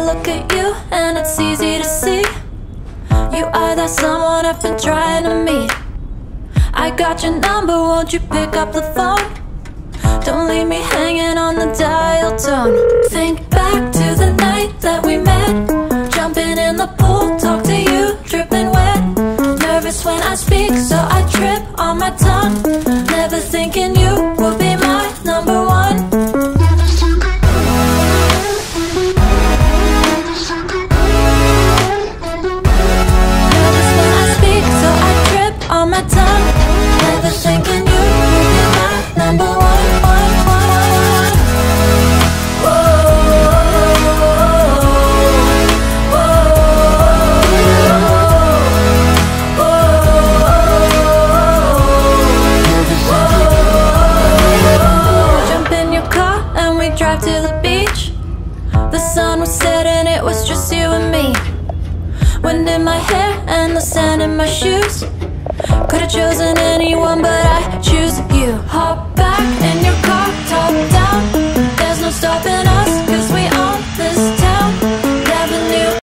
look at you and it's easy to see you are that someone I've been trying to meet. I got your number, won't you pick up the phone? Don't leave me hanging on the dial tone. Think back to the night that we met, jumping in the pool, talk to you, dripping wet. Nervous when I speak, so I trip on my tongue. Never thinking you would be my number one. Nervous when I speak, so I trip on my tongue. Never thinking you would be my number one. Drive to the beach. The sun was setting, it was just you and me. Wind in my hair and the sand in my shoes. Could've chosen anyone